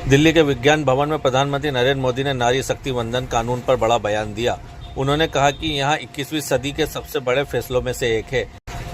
दिल्ली के विज्ञान भवन में प्रधानमंत्री नरेंद्र मोदी ने नारी शक्ति वंदन कानून पर बड़ा बयान दिया। उन्होंने कहा कि यह 21वीं सदी के सबसे बड़े फैसलों में से एक है।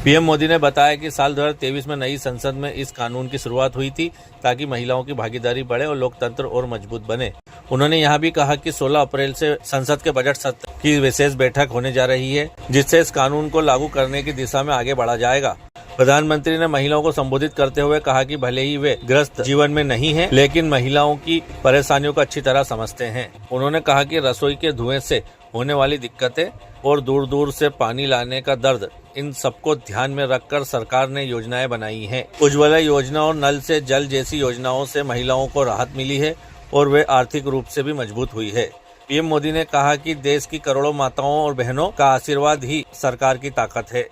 पीएम मोदी ने बताया कि साल 2023 में नई संसद में इस कानून की शुरुआत हुई थी ताकि महिलाओं की भागीदारी बढ़े और लोकतंत्र और मजबूत बने। उन्होंने यह भी कहा कि 16 अप्रैल से संसद के बजट सत्र की विशेष बैठक होने जा रही है, जिससे इस कानून को लागू करने की दिशा में आगे बढ़ा जाएगा। प्रधानमंत्री ने महिलाओं को संबोधित करते हुए कहा कि भले ही वे ग्रस्त जीवन में नहीं हैं, लेकिन महिलाओं की परेशानियों को अच्छी तरह समझते हैं। उन्होंने कहा कि रसोई के धुएं से होने वाली दिक्कतें और दूर दूर से पानी लाने का दर्द, इन सबको ध्यान में रखकर सरकार ने योजनाएं बनाई हैं। उज्ज्वला योजना और नल से जल जैसी योजनाओं से महिलाओं को राहत मिली है और वे आर्थिक रूप से भी मजबूत हुई है। पीएम मोदी ने कहा कि देश की करोड़ों माताओं और बहनों का आशीर्वाद ही सरकार की ताकत है।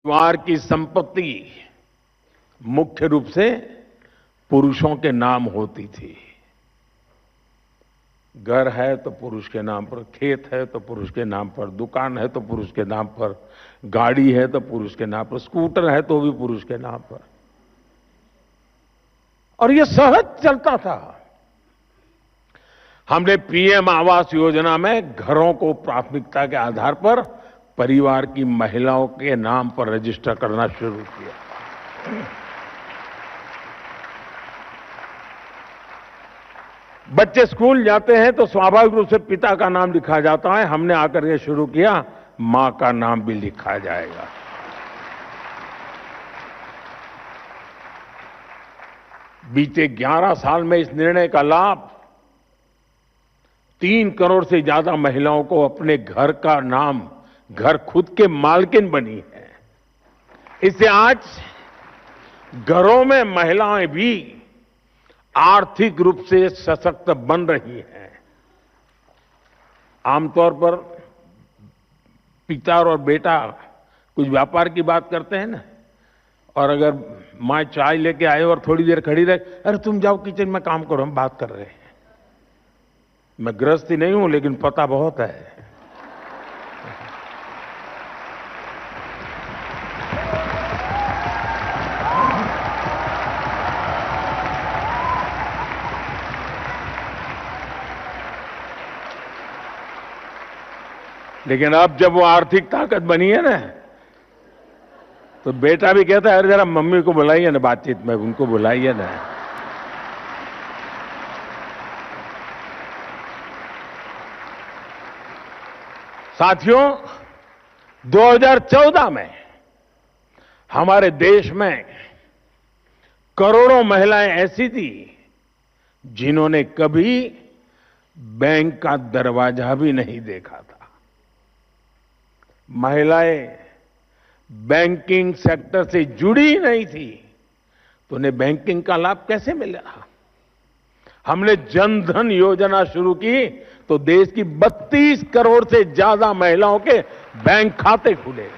परिवार की संपत्ति मुख्य रूप से पुरुषों के नाम होती थी। घर है तो पुरुष के नाम पर, खेत है तो पुरुष के नाम पर, दुकान है तो पुरुष के नाम पर, गाड़ी है तो पुरुष के नाम पर, स्कूटर है तो भी पुरुष के नाम पर, और ये सहज चलता था। हमने पीएम आवास योजना में घरों को प्राथमिकता के आधार पर परिवार की महिलाओं के नाम पर रजिस्टर करना शुरू किया। बच्चे स्कूल जाते हैं तो स्वाभाविक रूप से पिता का नाम लिखा जाता है। हमने आकर के शुरू किया, मां का नाम भी लिखा जाएगा। बीते 11 साल में इस निर्णय का लाभ 3 करोड़ से ज्यादा महिलाओं को अपने घर का नाम, घर खुद के मालकिन बनी है। इससे आज घरों में महिलाएं भी आर्थिक रूप से सशक्त बन रही हैं। आमतौर पर पिता और बेटा कुछ व्यापार की बात करते हैं ना, और अगर माँ चाय लेके आए और थोड़ी देर खड़ी रहे, अरे तुम जाओ किचन में काम करो, हम बात कर रहे हैं। मैं गृहस्थी नहीं हूं, लेकिन पता बहुत है। लेकिन अब जब वो आर्थिक ताकत बनी है ना, तो बेटा भी कहता है, अरे जरा मम्मी को बुलाइए ना, बातचीत में उनको बुलाइए ना। साथियों, 2014 में हमारे देश में करोड़ों महिलाएं ऐसी थी जिन्होंने कभी बैंक का दरवाजा भी नहीं देखा था। महिलाएं बैंकिंग सेक्टर से जुड़ी ही नहीं थी, तो उन्हें बैंकिंग का लाभ कैसे मिला? हमने जन धन योजना शुरू की तो देश की 32 करोड़ से ज्यादा महिलाओं के बैंक खाते खुले।